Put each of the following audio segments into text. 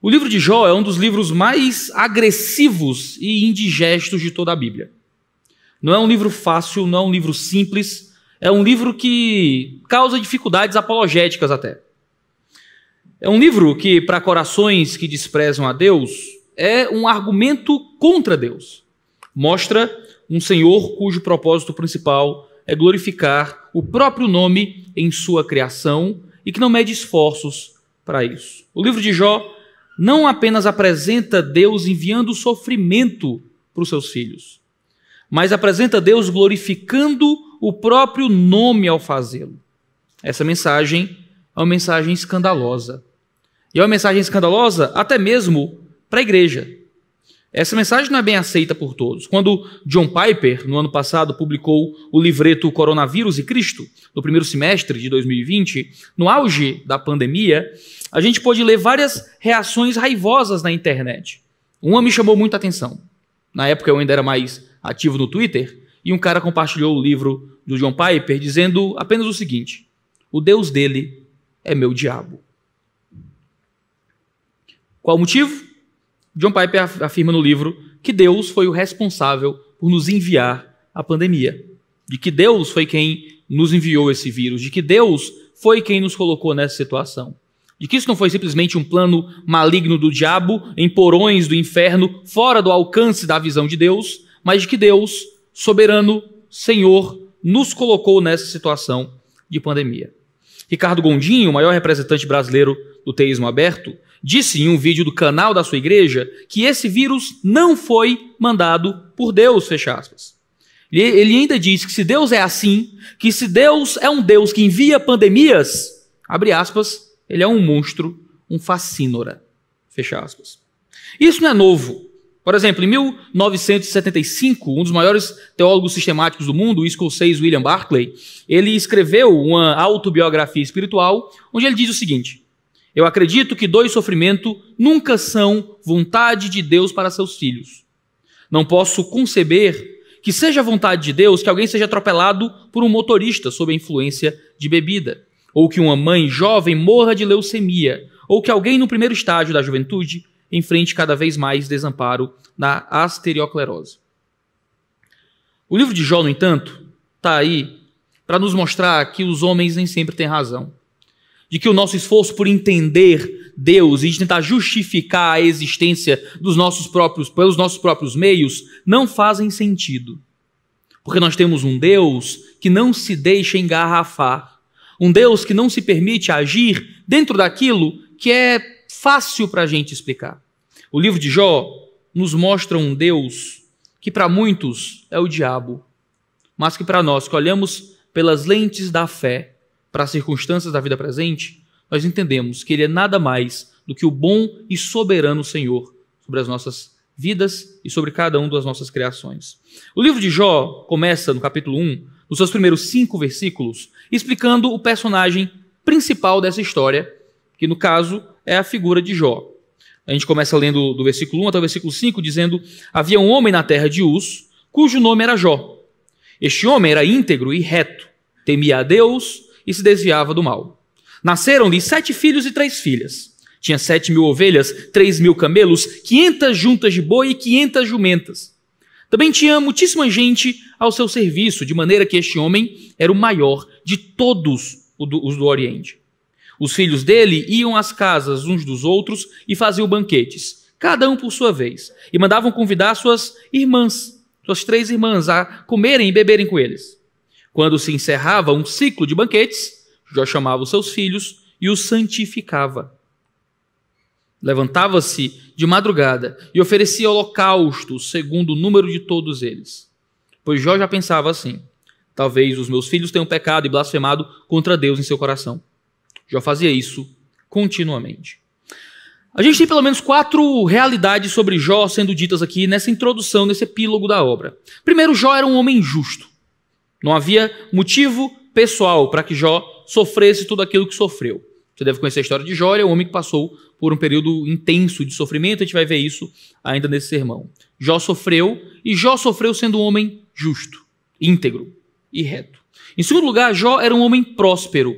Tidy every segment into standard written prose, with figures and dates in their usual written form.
O livro de Jó é um dos livros mais agressivos e indigestos de toda a Bíblia. Não é um livro fácil, não é um livro simples, é um livro que causa dificuldades apologéticas até. É um livro que, para corações que desprezam a Deus, é um argumento contra Deus. Mostra um Senhor cujo propósito principal é glorificar o próprio nome em sua criação e que não mede esforços para isso. O livro de Jó não apenas apresenta Deus enviando sofrimento para os seus filhos, mas apresenta Deus glorificando o próprio nome ao fazê-lo. Essa mensagem é uma mensagem escandalosa. E é uma mensagem escandalosa até mesmo para a igreja. Essa mensagem não é bem aceita por todos. Quando John Piper, no ano passado, publicou o livreto Coronavírus e Cristo, no primeiro semestre de 2020, no auge da pandemia, a gente pôde ler várias reações raivosas na internet. Uma me chamou muita atenção. Na época eu ainda era mais ativo no Twitter, e um cara compartilhou o livro do John Piper dizendo apenas o seguinte: o Deus dele é meu diabo. Qual o motivo? John Piper afirma no livro que Deus foi o responsável por nos enviar a pandemia, de que Deus foi quem nos enviou esse vírus, de que Deus foi quem nos colocou nessa situação, de que isso não foi simplesmente um plano maligno do diabo em porões do inferno, fora do alcance da visão de Deus, mas de que Deus, soberano, Senhor, nos colocou nessa situação de pandemia. Ricardo Gondim, o maior representante brasileiro do teísmo aberto, disse em um vídeo do canal da sua igreja que esse vírus não foi mandado por Deus, fecha aspas. Ele ainda diz que se Deus é assim, que se Deus é um Deus que envia pandemias, abre aspas, ele é um monstro, um facínora, fecha aspas. Isso não é novo. Por exemplo, em 1975, um dos maiores teólogos sistemáticos do mundo, o escocês William Barclay, ele escreveu uma autobiografia espiritual, onde ele diz o seguinte: eu acredito que dor e sofrimento nunca são vontade de Deus para seus filhos. Não posso conceber que seja vontade de Deus que alguém seja atropelado por um motorista sob a influência de bebida, ou que uma mãe jovem morra de leucemia, ou que alguém no primeiro estágio da juventude enfrente cada vez mais desamparo na asterioclerose. O livro de Jó, no entanto, está aí para nos mostrar que os homens nem sempre têm razão, de que o nosso esforço por entender Deus e de tentar justificar a existência pelos nossos próprios meios não fazem sentido. Porque nós temos um Deus que não se deixa engarrafar, um Deus que não se permite agir dentro daquilo que é fácil para a gente explicar. O livro de Jó nos mostra um Deus que para muitos é o diabo, mas que para nós que olhamos pelas lentes da fé para as circunstâncias da vida presente, nós entendemos que ele é nada mais do que o bom e soberano Senhor sobre as nossas vidas e sobre cada uma das nossas criações. O livro de Jó começa no capítulo 1, nos seus primeiros 5 versículos, explicando o personagem principal dessa história, que no caso é a figura de Jó. A gente começa lendo do versículo 1 até o versículo 5, dizendo: havia um homem na terra de Uz, cujo nome era Jó. Este homem era íntegro e reto, temia a Deus e se desviava do mal. Nasceram-lhe 7 filhos e 3 filhas. Tinha 7.000 ovelhas, 3.000 camelos, 500 juntas de boi e 500 jumentas. Também tinha muitíssima gente ao seu serviço, de maneira que este homem era o maior de todos os do Oriente. Os filhos dele iam às casas uns dos outros e faziam banquetes, cada um por sua vez, e mandavam convidar suas 3 irmãs, a comerem e beberem com eles. Quando se encerrava um ciclo de banquetes, Jó chamava os seus filhos e os santificava. Levantava-se de madrugada e oferecia holocaustos segundo o número de todos eles. Pois Jó já pensava assim: talvez os meus filhos tenham pecado e blasfemado contra Deus em seu coração. Jó fazia isso continuamente. A gente tem pelo menos 4 realidades sobre Jó sendo ditas aqui nessa introdução, nesse epílogo da obra. Primeiro, Jó era um homem justo. Não havia motivo pessoal para que Jó sofresse tudo aquilo que sofreu. Você deve conhecer a história de Jó, ele é um homem que passou por um período intenso de sofrimento, a gente vai ver isso ainda nesse sermão. Jó sofreu, e Jó sofreu sendo um homem justo, íntegro e reto. Em segundo lugar, Jó era um homem próspero.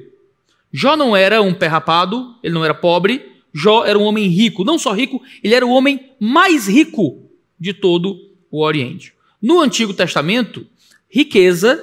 Jó não era um pé rapado, ele não era pobre, Jó era um homem rico. Não só rico, ele era o homem mais rico de todo o Oriente. No Antigo Testamento, riqueza,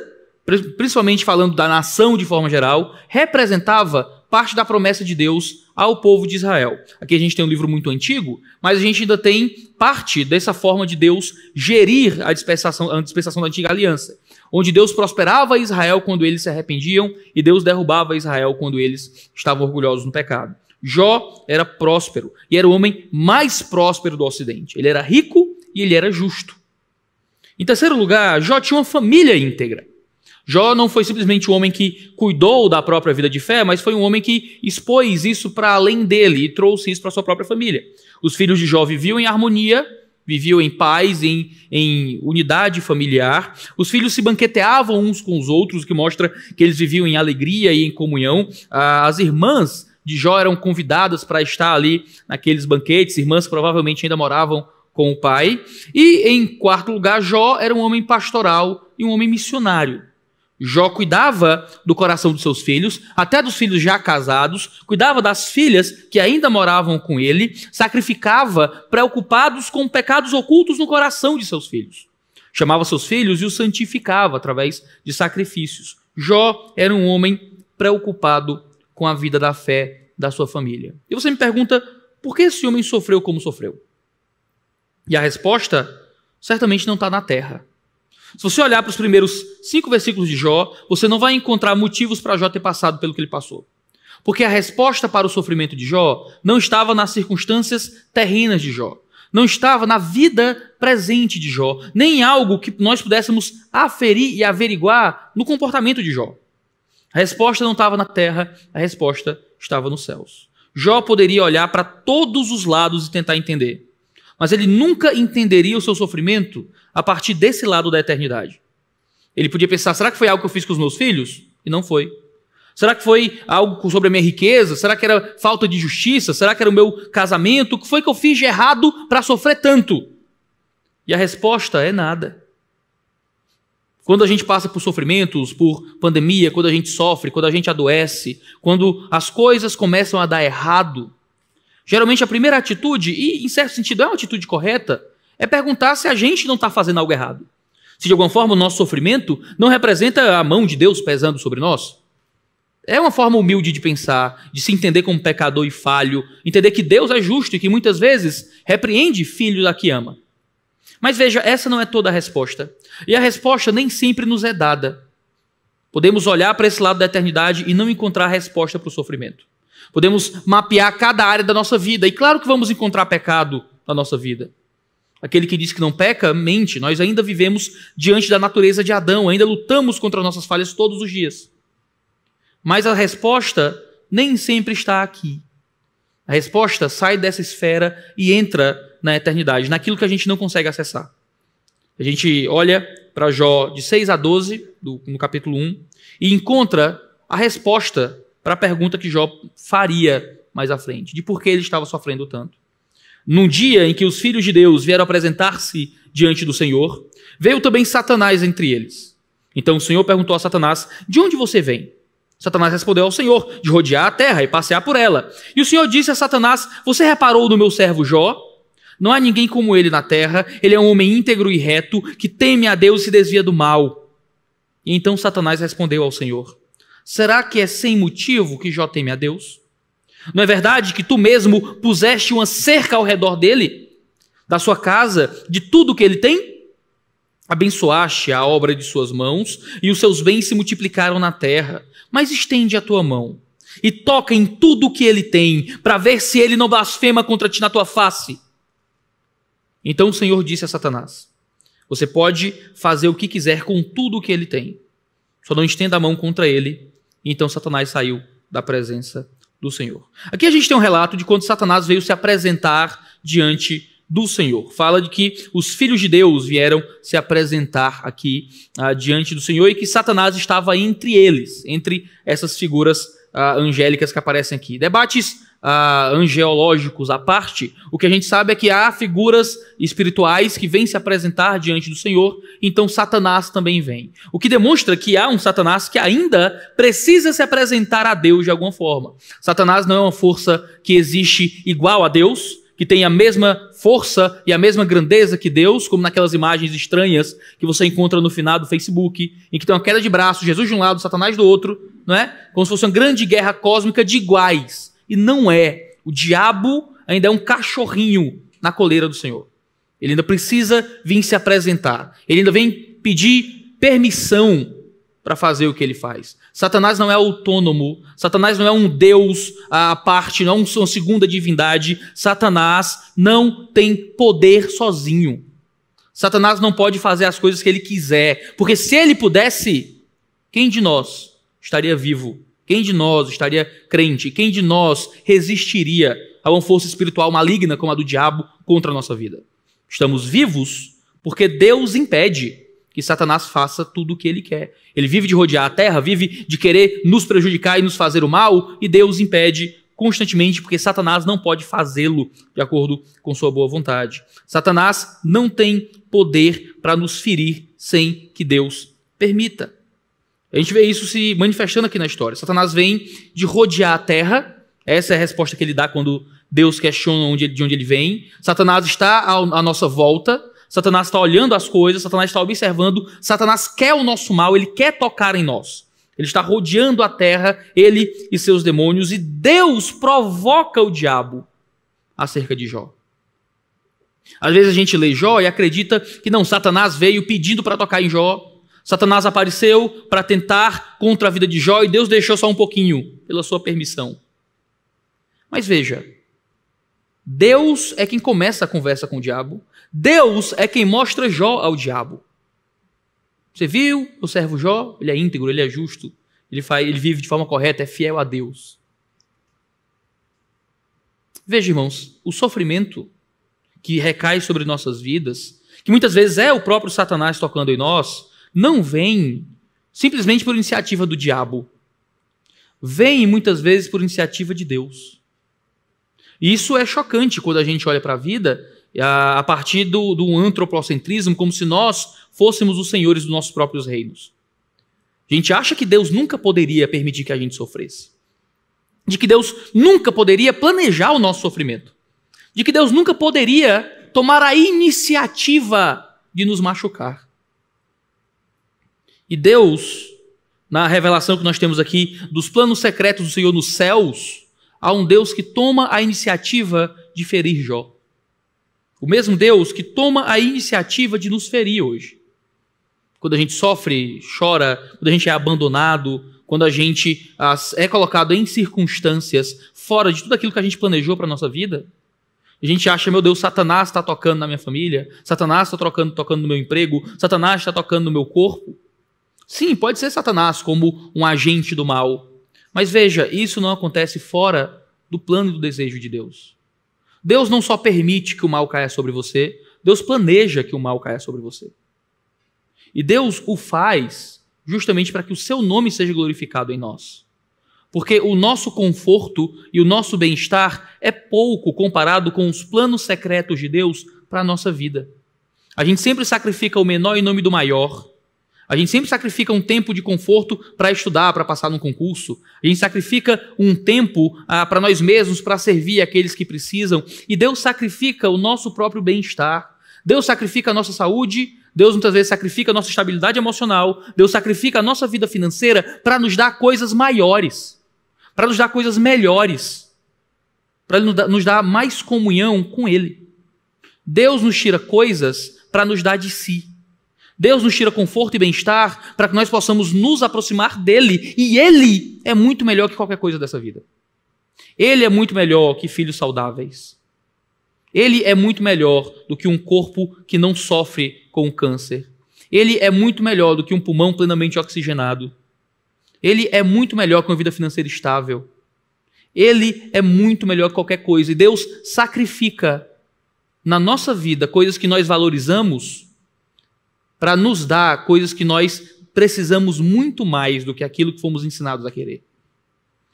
principalmente falando da nação de forma geral, representava parte da promessa de Deus ao povo de Israel. Aqui a gente tem um livro muito antigo, mas a gente ainda tem parte dessa forma de Deus gerir a dispensação da antiga aliança, onde Deus prosperava Israel quando eles se arrependiam e Deus derrubava Israel quando eles estavam orgulhosos no pecado. Jó era próspero e era o homem mais próspero do Ocidente. Ele era rico e ele era justo. Em terceiro lugar, Jó tinha uma família íntegra. Jó não foi simplesmente um homem que cuidou da própria vida de fé, mas foi um homem que expôs isso para além dele e trouxe isso para sua própria família. Os filhos de Jó viviam em harmonia, viviam em paz, em unidade familiar. Os filhos se banqueteavam uns com os outros, o que mostra que eles viviam em alegria e em comunhão. As irmãs de Jó eram convidadas para estar ali naqueles banquetes, irmãs que provavelmente ainda moravam com o pai. E, em quarto lugar, Jó era um homem pastoral e um homem missionário. Jó cuidava do coração dos seus filhos, até dos filhos já casados, cuidava das filhas que ainda moravam com ele, sacrificava preocupados com pecados ocultos no coração de seus filhos. Chamava seus filhos e os santificava através de sacrifícios. Jó era um homem preocupado com a vida da fé da sua família. E você me pergunta, por que esse homem sofreu como sofreu? E a resposta certamente não está na terra. Se você olhar para os primeiros 5 versículos de Jó, você não vai encontrar motivos para Jó ter passado pelo que ele passou. Porque a resposta para o sofrimento de Jó não estava nas circunstâncias terrenas de Jó. Não estava na vida presente de Jó. Nem em algo que nós pudéssemos aferir e averiguar no comportamento de Jó. A resposta não estava na terra, a resposta estava nos céus. Jó poderia olhar para todos os lados e tentar entender. Mas ele nunca entenderia o seu sofrimento a partir desse lado da eternidade. Ele podia pensar, será que foi algo que eu fiz com os meus filhos? E não foi. Será que foi algo sobre a minha riqueza? Será que era falta de justiça? Será que era o meu casamento? O que foi que eu fiz de errado para sofrer tanto? E a resposta é nada. Quando a gente passa por sofrimentos, por pandemia, quando a gente sofre, quando a gente adoece, quando as coisas começam a dar errado, geralmente a primeira atitude, e em certo sentido é uma atitude correta, é perguntar se a gente não está fazendo algo errado. Se de alguma forma o nosso sofrimento não representa a mão de Deus pesando sobre nós. É uma forma humilde de pensar, de se entender como pecador e falho, entender que Deus é justo e que muitas vezes repreende filho da que ama. Mas veja, essa não é toda a resposta. E a resposta nem sempre nos é dada. Podemos olhar para esse lado da eternidade e não encontrar a resposta para o sofrimento. Podemos mapear cada área da nossa vida. E claro que vamos encontrar pecado na nossa vida. Aquele que diz que não peca, mente. Nós ainda vivemos diante da natureza de Adão. Ainda lutamos contra nossas falhas todos os dias. Mas a resposta nem sempre está aqui. A resposta sai dessa esfera e entra na eternidade, naquilo que a gente não consegue acessar. A gente olha para Jó de 6 a 12, no capítulo 1, e encontra a resposta para a pergunta que Jó faria mais à frente, de por que ele estava sofrendo tanto. Num dia em que os filhos de Deus vieram apresentar-se diante do Senhor, veio também Satanás entre eles. Então o Senhor perguntou a Satanás, de onde você vem? Satanás respondeu ao Senhor, de rodear a terra e passear por ela. E o Senhor disse a Satanás, você reparou no meu servo Jó? Não há ninguém como ele na terra, ele é um homem íntegro e reto, que teme a Deus e se desvia do mal. E então Satanás respondeu ao Senhor, será que é sem motivo que Jó teme a Deus? Não é verdade que tu mesmo puseste uma cerca ao redor dele, da sua casa, de tudo que ele tem? Abençoaste a obra de suas mãos, e os seus bens se multiplicaram na terra. Mas estende a tua mão, e toca em tudo o que ele tem, para ver se ele não blasfema contra ti na tua face. Então o Senhor disse a Satanás, você pode fazer o que quiser com tudo o que ele tem, só não estenda a mão contra ele. E então Satanás saiu da presença do Senhor. Aqui a gente tem um relato de quando Satanás veio se apresentar diante do Senhor. Fala de que os filhos de Deus vieram se apresentar aqui diante do Senhor e que Satanás estava entre eles, entre essas figuras angélicas que aparecem aqui. Debates angelológicos à parte, o que a gente sabe é que há figuras espirituais que vêm se apresentar diante do Senhor, então Satanás também vem. O que demonstra que há um Satanás que ainda precisa se apresentar a Deus de alguma forma. Satanás não é uma força que existe igual a Deus, que tem a mesma força e a mesma grandeza que Deus, como naquelas imagens estranhas que você encontra no final do Facebook, em que tem uma queda de braços, Jesus de um lado, Satanás do outro, não é? Como se fosse uma grande guerra cósmica de iguais. E não é. O diabo ainda é um cachorrinho na coleira do Senhor. Ele ainda precisa vir se apresentar. Ele ainda vem pedir permissão para fazer o que ele faz. Satanás não é autônomo. Satanás não é um Deus à parte, não é uma segunda divindade. Satanás não tem poder sozinho. Satanás não pode fazer as coisas que ele quiser. Porque se ele pudesse, quem de nós estaria vivo? Quem de nós estaria crente? Quem de nós resistiria a uma força espiritual maligna como a do diabo contra a nossa vida? Estamos vivos porque Deus impede que Satanás faça tudo o que ele quer. Ele vive de rodear a terra, vive de querer nos prejudicar e nos fazer o mal, e Deus impede constantemente porque Satanás não pode fazê-lo de acordo com sua boa vontade. Satanás não tem poder para nos ferir sem que Deus permita. A gente vê isso se manifestando aqui na história. Satanás vem de rodear a terra. Essa é a resposta que ele dá quando Deus questiona de onde ele vem. Satanás está à nossa volta. Satanás está olhando as coisas. Satanás está observando. Satanás quer o nosso mal. Ele quer tocar em nós. Ele está rodeando a terra, ele e seus demônios. E Deus provoca o diabo acerca de Jó. Às vezes a gente lê Jó e acredita que não, Satanás veio pedindo para tocar em Jó. Satanás apareceu para tentar contra a vida de Jó e Deus deixou só um pouquinho, pela sua permissão. Mas veja, Deus é quem começa a conversa com o diabo. Deus é quem mostra Jó ao diabo. Você viu o servo Jó? Ele é íntegro, ele é justo, ele vive de forma correta, é fiel a Deus. Veja, irmãos, o sofrimento que recai sobre nossas vidas, que muitas vezes é o próprio Satanás tocando em nós, não vem simplesmente por iniciativa do diabo. Vem muitas vezes por iniciativa de Deus. E isso é chocante quando a gente olha para a vida a partir do antropocentrismo, como se nós fôssemos os senhores dos nossos próprios reinos. A gente acha que Deus nunca poderia permitir que a gente sofresse. De que Deus nunca poderia planejar o nosso sofrimento. De que Deus nunca poderia tomar a iniciativa de nos machucar. E Deus, na revelação que nós temos aqui dos planos secretos do Senhor nos céus, há um Deus que toma a iniciativa de ferir Jó. O mesmo Deus que toma a iniciativa de nos ferir hoje. Quando a gente sofre, chora, quando a gente é abandonado, quando a gente é colocado em circunstâncias fora de tudo aquilo que a gente planejou para a nossa vida, a gente acha, meu Deus, Satanás está tocando na minha família, Satanás está tocando no meu emprego, Satanás está tocando no meu corpo. Sim, pode ser Satanás como um agente do mal. Mas veja, isso não acontece fora do plano e do desejo de Deus. Deus não só permite que o mal caia sobre você, Deus planeja que o mal caia sobre você. E Deus o faz justamente para que o seu nome seja glorificado em nós. Porque o nosso conforto e o nosso bem-estar é pouco comparado com os planos secretos de Deus para a nossa vida. A gente sempre sacrifica o menor em nome do maior. A gente sempre sacrifica um tempo de conforto para estudar, para passar num concurso. A gente sacrifica um tempo para nós mesmos, para servir aqueles que precisam. E Deus sacrifica o nosso próprio bem-estar. Deus sacrifica a nossa saúde. Deus muitas vezes sacrifica a nossa estabilidade emocional. Deus sacrifica a nossa vida financeira para nos dar coisas maiores, para nos dar coisas melhores, para nos dar mais comunhão com Ele. Deus nos tira coisas para nos dar de si. Deus nos tira conforto e bem-estar para que nós possamos nos aproximar dEle. E Ele é muito melhor que qualquer coisa dessa vida. Ele é muito melhor que filhos saudáveis. Ele é muito melhor do que um corpo que não sofre com câncer. Ele é muito melhor do que um pulmão plenamente oxigenado. Ele é muito melhor que uma vida financeira estável. Ele é muito melhor que qualquer coisa. E Deus sacrifica na nossa vida coisas que nós valorizamos para nos dar coisas que nós precisamos muito mais do que aquilo que fomos ensinados a querer.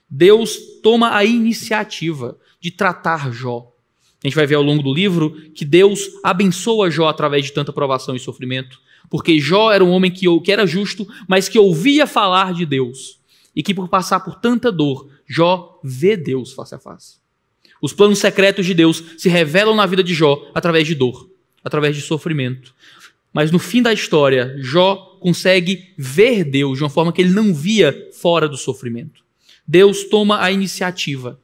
Deus toma a iniciativa de tratar Jó. A gente vai ver ao longo do livro que Deus abençoa Jó através de tanta provação e sofrimento, porque Jó era um homem que era justo, mas que ouvia falar de Deus, e que por passar por tanta dor, Jó vê Deus face a face. Os planos secretos de Deus se revelam na vida de Jó através de dor, através de sofrimento. Mas no fim da história, Jó consegue ver Deus de uma forma que ele não via fora do sofrimento. Deus toma a iniciativa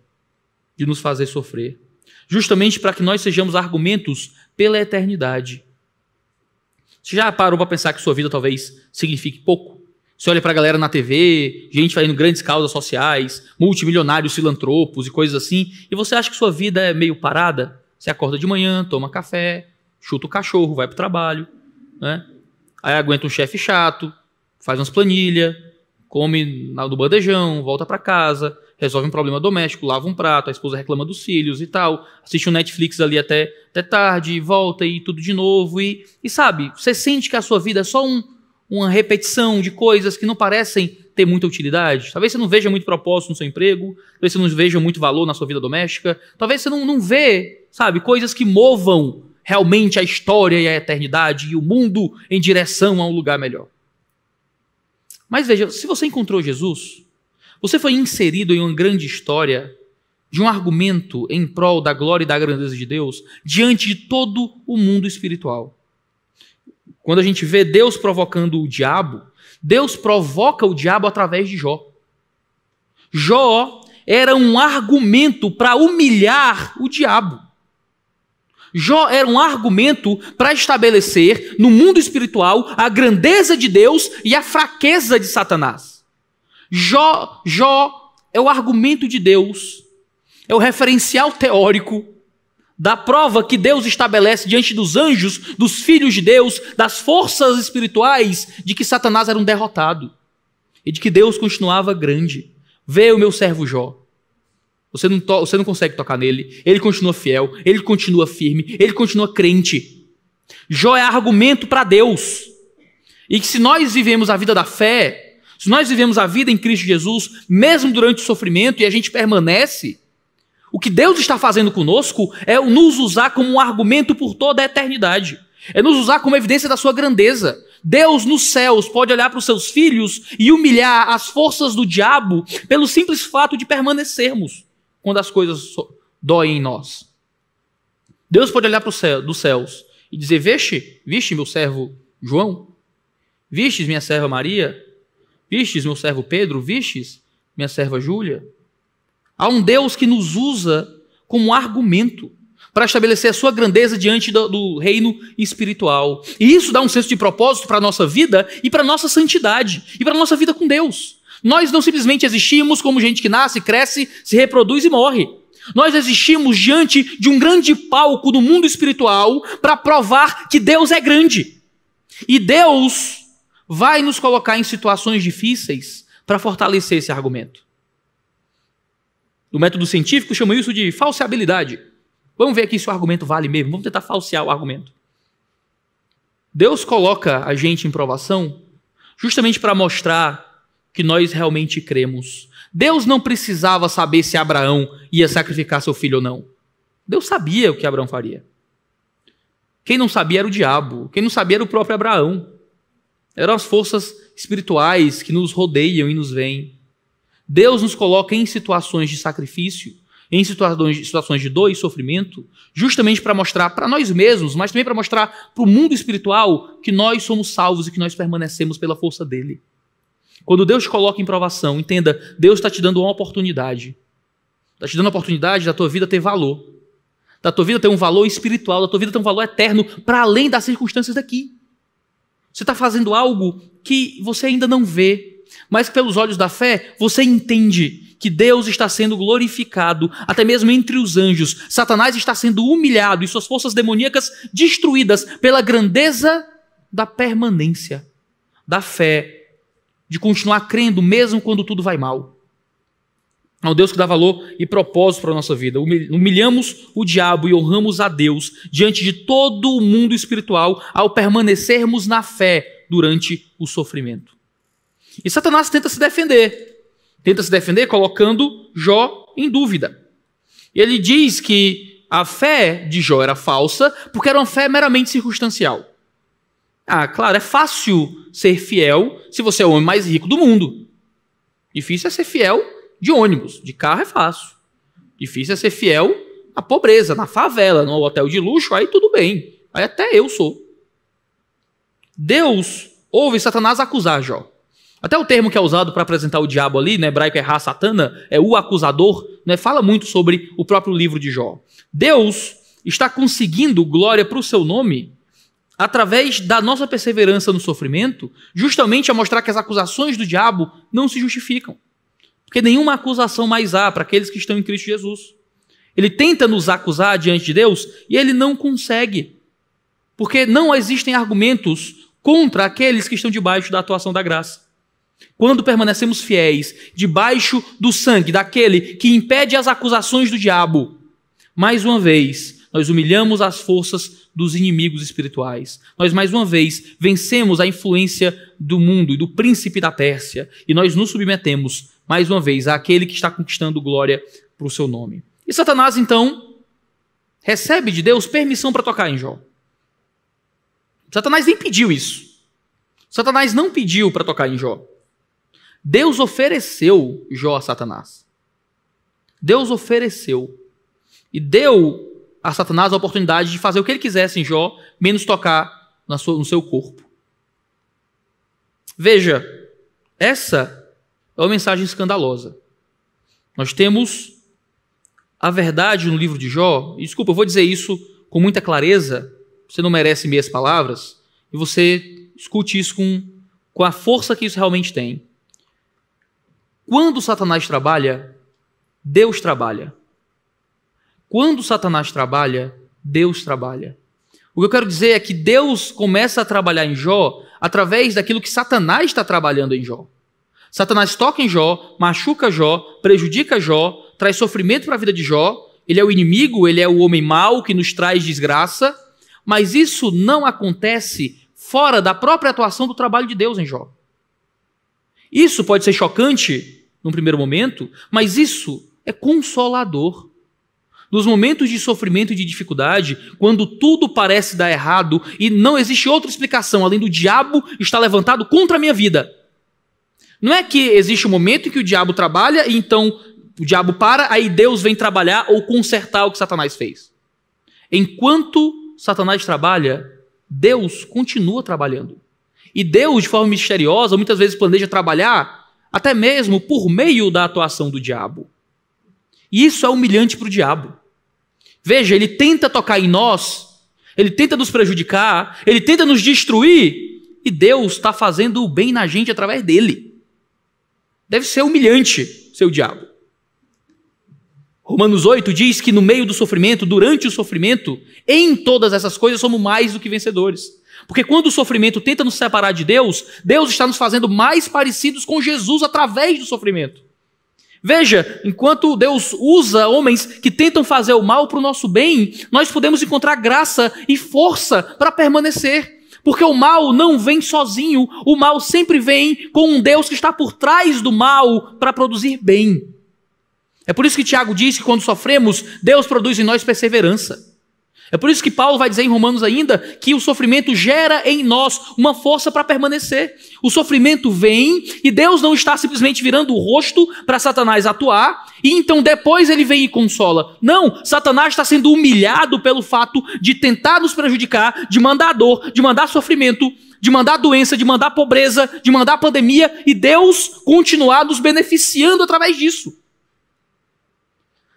de nos fazer sofrer, justamente para que nós sejamos argumentos pela eternidade. Você já parou para pensar que sua vida talvez signifique pouco? Você olha para a galera na TV, gente fazendo grandes causas sociais, multimilionários, filantropos e coisas assim, e você acha que sua vida é meio parada? Você acorda de manhã, toma café, chuta o cachorro, vai para o trabalho, né? Aí aguenta um chefe chato, faz umas planilhas, come no bandejão, volta para casa, resolve um problema doméstico, lava um prato, a esposa reclama dos filhos e tal, assiste um Netflix ali até tarde, volta e tudo de novo. E sabe, você sente que a sua vida é só uma repetição de coisas que não parecem ter muita utilidade. Talvez você não veja muito propósito no seu emprego, talvez você não veja muito valor na sua vida doméstica, talvez você não vê, sabe, coisas que movam realmente a história e a eternidade e o mundo em direção a um lugar melhor. Mas veja, se você encontrou Jesus, você foi inserido em uma grande história de um argumento em prol da glória e da grandeza de Deus diante de todo o mundo espiritual. Quando a gente vê Deus provocando o diabo, Deus provoca o diabo através de Jó. Jó era um argumento para humilhar o diabo. Jó era um argumento para estabelecer no mundo espiritual a grandeza de Deus e a fraqueza de Satanás. Jó é o argumento de Deus, é o referencial teórico da prova que Deus estabelece diante dos anjos, dos filhos de Deus, das forças espirituais, de que Satanás era um derrotado e de que Deus continuava grande. Vê o meu servo Jó. Você não consegue tocar nele, ele continua fiel, ele continua firme, ele continua crente. Jó é argumento para Deus. E que se nós vivemos a vida da fé, se nós vivemos a vida em Cristo Jesus, mesmo durante o sofrimento, e a gente permanece, o que Deus está fazendo conosco é nos usar como um argumento por toda a eternidade. É nos usar como evidência da sua grandeza. Deus nos céus pode olhar para os seus filhos e humilhar as forças do diabo pelo simples fato de permanecermos quando as coisas doem em nós. Deus pode olhar para dos céus e dizer: viste meu servo João? Vistes minha serva Maria? Vistes meu servo Pedro? Vistes minha serva Júlia? Há um Deus que nos usa como argumento para estabelecer a sua grandeza diante do reino espiritual. E isso dá um senso de propósito para a nossa vida e para a nossa santidade e para a nossa vida com Deus. Nós não simplesmente existimos como gente que nasce, cresce, se reproduz e morre. Nós existimos diante de um grande palco do mundo espiritual para provar que Deus é grande. E Deus vai nos colocar em situações difíceis para fortalecer esse argumento. O método científico chama isso de falseabilidade. Vamos ver aqui se o argumento vale mesmo. Vamos tentar falsear o argumento. Deus coloca a gente em provação justamente para mostrar que nós realmente cremos. Deus não precisava saber se Abraão ia sacrificar seu filho ou não. Deus sabia o que Abraão faria. Quem não sabia era o diabo. Quem não sabia era o próprio Abraão. Eram as forças espirituais que nos rodeiam e nos veem. Deus nos coloca em situações de sacrifício, em situações de dor e sofrimento, justamente para mostrar para nós mesmos, mas também para mostrar para o mundo espiritual que nós somos salvos e que nós permanecemos pela força dele. Quando Deus te coloca em provação, entenda, Deus está te dando uma oportunidade. Está te dando a oportunidade da tua vida ter valor. Da tua vida ter um valor espiritual, da tua vida ter um valor eterno para além das circunstâncias daqui. Você está fazendo algo que você ainda não vê, mas pelos olhos da fé você entende que Deus está sendo glorificado, até mesmo entre os anjos. Satanás está sendo humilhado e suas forças demoníacas destruídas pela grandeza da permanência, da fé, de continuar crendo mesmo quando tudo vai mal. É um Deus que dá valor e propósito para a nossa vida. Humilhamos o diabo e honramos a Deus diante de todo o mundo espiritual ao permanecermos na fé durante o sofrimento. E Satanás tenta se defender. tenta se defender colocando Jó em dúvida. Ele diz que a fé de Jó era falsa porque era uma fé meramente circunstancial. Claro, é fácil ser fiel se você é o homem mais rico do mundo. Difícil é ser fiel de ônibus, de carro é fácil. Difícil é ser fiel à pobreza, na favela, no hotel de luxo, aí tudo bem. Aí até eu sou. Deus ouve Satanás acusar Jó. Até o termo que é usado para apresentar o diabo ali, no hebraico é Ra-Satana, é o acusador, né, fala muito sobre o próprio livro de Jó. Deus está conseguindo glória para o seu nome através da nossa perseverança no sofrimento, justamente a mostrar que as acusações do diabo não se justificam. Porque nenhuma acusação mais há para aqueles que estão em Cristo Jesus. Ele tenta nos acusar diante de Deus e ele não consegue. Porque não existem argumentos contra aqueles que estão debaixo da atuação da graça. Quando permanecemos fiéis debaixo do sangue daquele que impede as acusações do diabo, mais uma vez, nós humilhamos as forças dos inimigos espirituais. Nós, mais uma vez, vencemos a influência do mundo e do príncipe da Pérsia. E nós nos submetemos, mais uma vez, àquele que está conquistando glória para o seu nome. E Satanás, então, recebe de Deus permissão para tocar em Jó. Satanás nem pediu isso. Satanás não pediu para tocar em Jó. Deus ofereceu Jó a Satanás. Deus ofereceu. E deu a Satanás a oportunidade de fazer o que ele quisesse em Jó, menos tocar no seu corpo. Veja, essa é uma mensagem escandalosa. Nós temos a verdade no livro de Jó. E, desculpa, eu vou dizer isso com muita clareza. Você não merece meias palavras. E você escute isso com a força que isso realmente tem. Quando Satanás trabalha, Deus trabalha. Quando Satanás trabalha, Deus trabalha. O que eu quero dizer é que Deus começa a trabalhar em Jó através daquilo que Satanás está trabalhando em Jó. Satanás toca em Jó, machuca Jó, prejudica Jó, traz sofrimento para a vida de Jó. Ele é o inimigo, ele é o homem mau que nos traz desgraça. Mas isso não acontece fora da própria atuação do trabalho de Deus em Jó. Isso pode ser chocante num primeiro momento, mas isso é consolador. Nos momentos de sofrimento e de dificuldade, quando tudo parece dar errado e não existe outra explicação além do diabo estar levantado contra a minha vida. Não é que existe um momento em que o diabo trabalha e então o diabo para, aí Deus vem trabalhar ou consertar o que Satanás fez. Enquanto Satanás trabalha, Deus continua trabalhando. E Deus, de forma misteriosa, muitas vezes planeja trabalhar até mesmo por meio da atuação do diabo. E isso é humilhante para o diabo. Veja, ele tenta tocar em nós, ele tenta nos prejudicar, ele tenta nos destruir, e Deus está fazendo o bem na gente através dele. Deve ser humilhante, seu diabo. Romanos 8 diz que no meio do sofrimento, durante o sofrimento, em todas essas coisas somos mais do que vencedores. Porque quando o sofrimento tenta nos separar de Deus, Deus está nos fazendo mais parecidos com Jesus através do sofrimento. Veja, enquanto Deus usa homens que tentam fazer o mal para o nosso bem, nós podemos encontrar graça e força para permanecer. Porque o mal não vem sozinho, o mal sempre vem com um Deus que está por trás do mal para produzir bem. É por isso que Tiago diz que quando sofremos, Deus produz em nós perseverança. É por isso que Paulo vai dizer em Romanos ainda que o sofrimento gera em nós uma força para permanecer. O sofrimento vem e Deus não está simplesmente virando o rosto para Satanás atuar e então depois ele vem e consola. Não, Satanás está sendo humilhado pelo fato de tentar nos prejudicar, de mandar dor, de mandar sofrimento, de mandar doença, de mandar pobreza, de mandar pandemia e Deus continuar nos beneficiando através disso.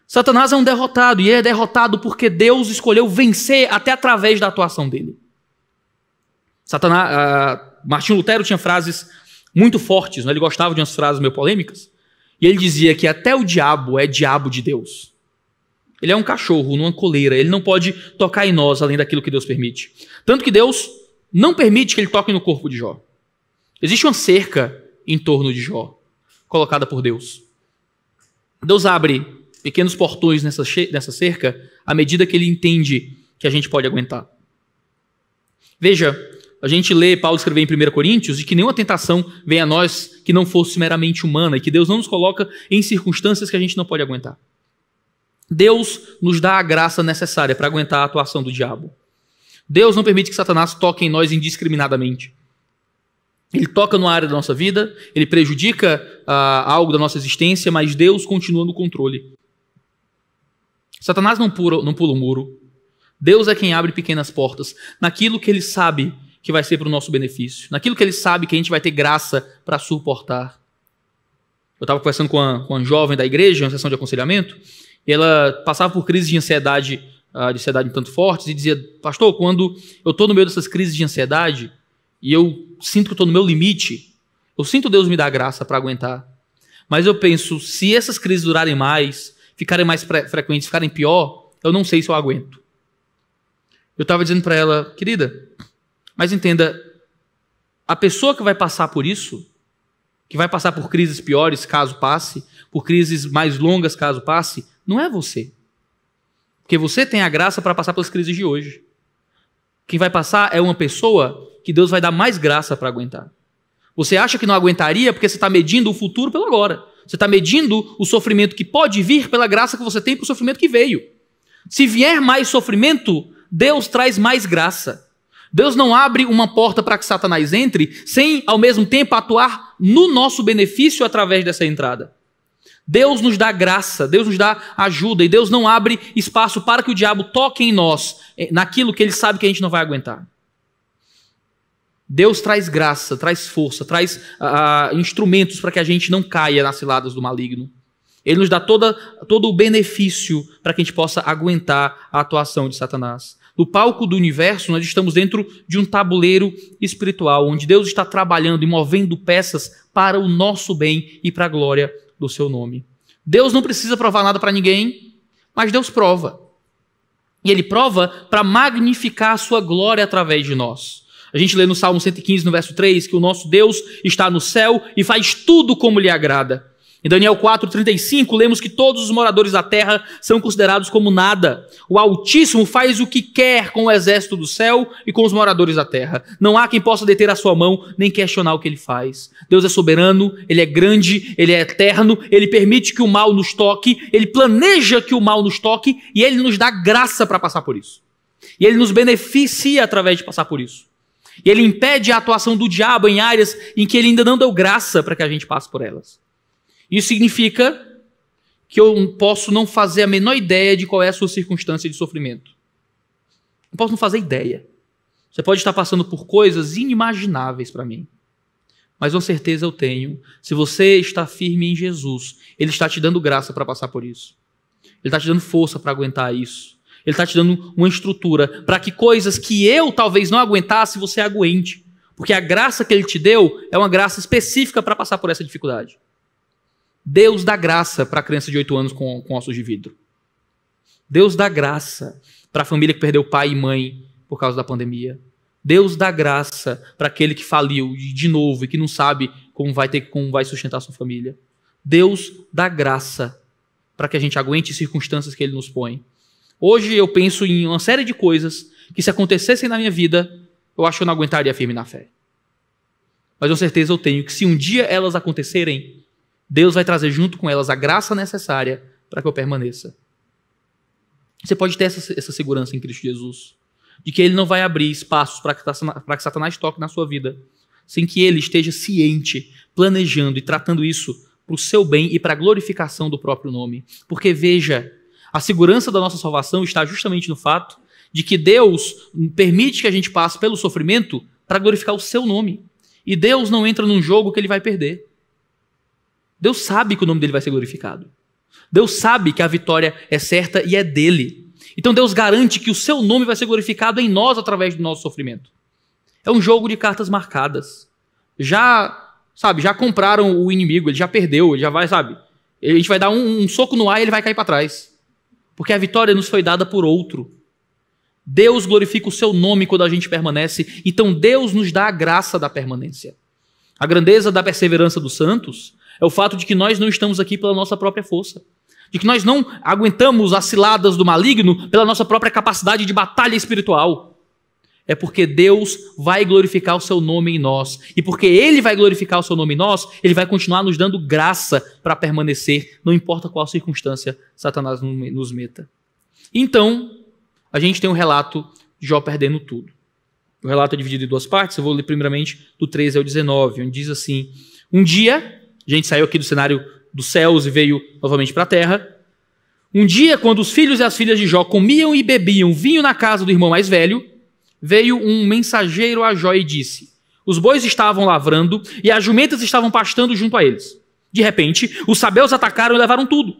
Satanás é um derrotado, e ele é derrotado porque Deus escolheu vencer até através da atuação dele. Martinho Lutero tinha frases muito fortes, né? Ele gostava de umas frases meio polêmicas, e ele dizia que até o diabo é diabo de Deus. Ele é um cachorro numa coleira, ele não pode tocar em nós além daquilo que Deus permite. Tanto que Deus não permite que ele toque no corpo de Jó. Existe uma cerca em torno de Jó, colocada por Deus. Deus abre pequenos portões nessa cerca, à medida que ele entende que a gente pode aguentar. Veja, a gente lê Paulo escrever em 1 Coríntios de que nenhuma tentação vem a nós que não fosse meramente humana e que Deus não nos coloca em circunstâncias que a gente não pode aguentar. Deus nos dá a graça necessária para aguentar a atuação do diabo. Deus não permite que Satanás toque em nós indiscriminadamente. Ele toca numa área da nossa vida, ele prejudica algo da nossa existência, mas Deus continua no controle. Satanás não pula o muro. Deus é quem abre pequenas portas naquilo que ele sabe que vai ser para o nosso benefício, naquilo que ele sabe que a gente vai ter graça para suportar. Eu estava conversando com uma jovem da igreja, uma sessão de aconselhamento, e ela passava por crises de ansiedade um tanto fortes, e dizia: pastor, quando eu estou no meio dessas crises de ansiedade, e eu sinto que estou no meu limite, eu sinto Deus me dar graça para aguentar. Mas eu penso, se essas crises durarem mais, ficarem mais frequentes, ficarem pior, eu não sei se eu aguento. Eu estava dizendo para ela: querida, mas entenda, a pessoa que vai passar por isso, que vai passar por crises piores caso passe, por crises mais longas caso passe, não é você. Porque você tem a graça para passar pelas crises de hoje. Quem vai passar é uma pessoa que Deus vai dar mais graça para aguentar. Você acha que não aguentaria porque você está medindo o futuro pelo agora. Você está medindo o sofrimento que pode vir pela graça que você tem para o sofrimento que veio. Se vier mais sofrimento, Deus traz mais graça. Deus não abre uma porta para que Satanás entre sem, ao mesmo tempo, atuar no nosso benefício através dessa entrada. Deus nos dá graça, Deus nos dá ajuda, e Deus não abre espaço para que o diabo toque em nós, naquilo que ele sabe que a gente não vai aguentar. Deus traz graça, traz força, traz instrumentos para que a gente não caia nas ciladas do maligno. Ele nos dá todo o benefício para que a gente possa aguentar a atuação de Satanás. No palco do universo, nós estamos dentro de um tabuleiro espiritual, onde Deus está trabalhando e movendo peças para o nosso bem e para a glória do seu nome. Deus não precisa provar nada para ninguém, mas Deus prova. E Ele prova para magnificar a sua glória através de nós. A gente lê no Salmo 115, no verso 3, que o nosso Deus está no céu e faz tudo como lhe agrada. Em Daniel 4:35, lemos que todos os moradores da terra são considerados como nada. O Altíssimo faz o que quer com o exército do céu e com os moradores da terra. Não há quem possa deter a sua mão, nem questionar o que ele faz. Deus é soberano, Ele é grande, Ele é eterno, Ele permite que o mal nos toque, Ele planeja que o mal nos toque e Ele nos dá graça para passar por isso. E Ele nos beneficia através de passar por isso. E Ele impede a atuação do diabo em áreas em que Ele ainda não deu graça para que a gente passe por elas. Isso significa que eu posso não fazer a menor ideia de qual é a sua circunstância de sofrimento. Eu posso não fazer ideia. Você pode estar passando por coisas inimagináveis para mim. Mas com certeza eu tenho. Se você está firme em Jesus, Ele está te dando graça para passar por isso. Ele está te dando força para aguentar isso. Ele está te dando uma estrutura para que coisas que eu talvez não aguentasse, você aguente. Porque a graça que Ele te deu é uma graça específica para passar por essa dificuldade. Deus dá graça para a criança de 8 anos com ossos de vidro. Deus dá graça para a família que perdeu pai e mãe por causa da pandemia. Deus dá graça para aquele que faliu de novo e que não sabe como vai sustentar a sua família. Deus dá graça para que a gente aguente circunstâncias que Ele nos põe. Hoje eu penso em uma série de coisas que, se acontecessem na minha vida, eu acho que eu não aguentaria firme na fé. Mas com certeza eu tenho que, se um dia elas acontecerem, Deus vai trazer junto com elas a graça necessária para que eu permaneça. Você pode ter essa segurança em Cristo Jesus, de que Ele não vai abrir espaços para que Satanás toque na sua vida, sem que Ele esteja ciente, planejando e tratando isso para o seu bem e para a glorificação do próprio nome. Porque veja, a segurança da nossa salvação está justamente no fato de que Deus permite que a gente passe pelo sofrimento para glorificar o seu nome. E Deus não entra num jogo que Ele vai perder. Deus sabe que o nome dele vai ser glorificado. Deus sabe que a vitória é certa e é dele. Então Deus garante que o seu nome vai ser glorificado em nós através do nosso sofrimento. É um jogo de cartas marcadas. Já compraram o inimigo, ele já perdeu, ele já vai, A gente vai dar um soco no ar e ele vai cair para trás. Porque a vitória nos foi dada por outro. Deus glorifica o seu nome quando a gente permanece. Então Deus nos dá a graça da permanência. A grandeza da perseverança dos santos é o fato de que nós não estamos aqui pela nossa própria força. De que nós não aguentamos as ciladas do maligno pela nossa própria capacidade de batalha espiritual. é porque Deus vai glorificar o seu nome em nós. E porque Ele vai glorificar o seu nome em nós, Ele vai continuar nos dando graça para permanecer, não importa qual circunstância Satanás nos meta. Então, a gente tem um relato de Jó perdendo tudo. O relato é dividido em duas partes, eu vou ler primeiramente do 13 ao 19, onde diz assim: um dia, a gente saiu aqui do cenário dos céus e veio novamente para a terra. Um dia, quando os filhos e as filhas de Jó comiam e bebiam vinho na casa do irmão mais velho, veio um mensageiro a Jó e disse: os bois estavam lavrando e as jumentas estavam pastando junto a eles. De repente, os sabeus atacaram e levaram tudo.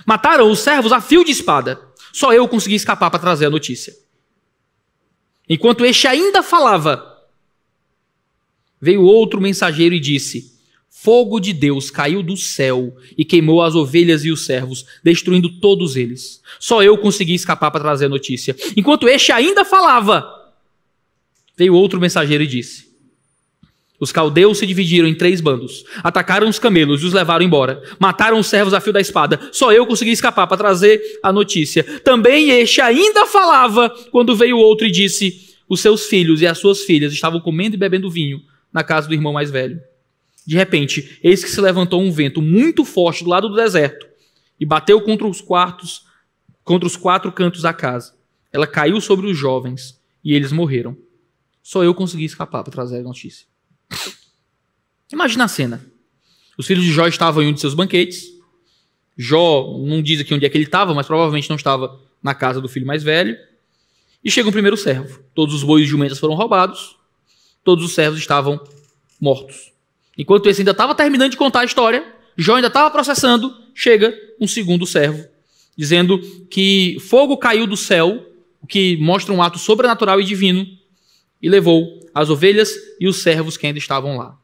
Mataram os servos a fio de espada. Só eu consegui escapar para trazer a notícia. Enquanto este ainda falava, veio outro mensageiro e disse: fogo de Deus caiu do céu e queimou as ovelhas e os servos, destruindo todos eles. Só eu consegui escapar para trazer a notícia. Enquanto este ainda falava, veio outro mensageiro e disse: os caldeus se dividiram em 3 bandos, atacaram os camelos e os levaram embora, mataram os servos a fio da espada. Só eu consegui escapar para trazer a notícia. Também este ainda falava quando veio outro e disse: os seus filhos e as suas filhas estavam comendo e bebendo vinho na casa do irmão mais velho. De repente, eis que se levantou um vento muito forte do lado do deserto e bateu contra os 4 cantos da casa. Ela caiu sobre os jovens e eles morreram. Só eu consegui escapar para trazer a notícia. Imagina a cena. Os filhos de Jó estavam em um de seus banquetes. Jó não diz aqui onde é que ele estava, mas provavelmente não estava na casa do filho mais velho. E chega um primeiro servo. Todos os bois e jumentas foram roubados. Todos os servos estavam mortos. Enquanto esse ainda estava terminando de contar a história, Jó ainda estava processando, chega um segundo servo, dizendo que fogo caiu do céu, o que mostra um ato sobrenatural e divino, e levou as ovelhas e os servos que ainda estavam lá.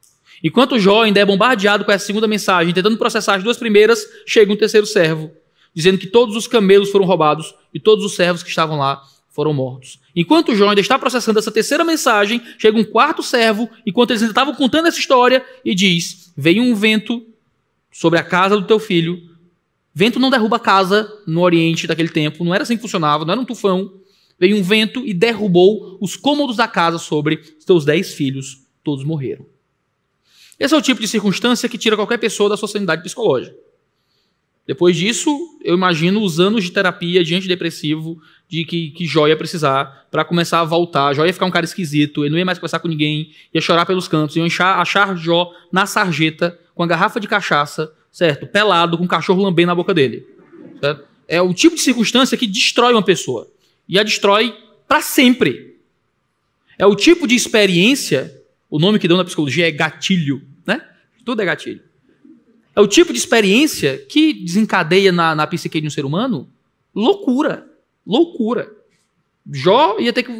Enquanto Jó ainda é bombardeado com essa segunda mensagem, tentando processar as 2 primeiras, chega um terceiro servo, dizendo que todos os camelos foram roubados e todos os servos que estavam lá foram mortos. Enquanto Jó ainda está processando essa terceira mensagem, chega um quarto servo, enquanto eles ainda estavam contando essa história, e diz: veio um vento sobre a casa do teu filho. Vento não derruba a casa no Oriente daquele tempo, não era assim que funcionava, não era um tufão. Veio um vento e derrubou os cômodos da casa sobre os teus 10 filhos, todos morreram. Esse é o tipo de circunstância que tira qualquer pessoa da sua sanidade psicológica. Depois disso, eu imagino os anos de terapia de antidepressivo de que Jó ia precisar para começar a voltar. Jó ia ficar um cara esquisito, ele não ia mais conversar com ninguém, ia chorar pelos cantos, iam achar Jó na sarjeta, com a garrafa de cachaça, certo? Pelado, com um cachorro lambendo na boca dele. Certo? É o tipo de circunstância que destrói uma pessoa. E a destrói para sempre. É o tipo de experiência, o nome que deu na psicologia é gatilho, né? Tudo é gatilho. É o tipo de experiência que desencadeia na psique de um ser humano loucura. Loucura. Jó ia ter que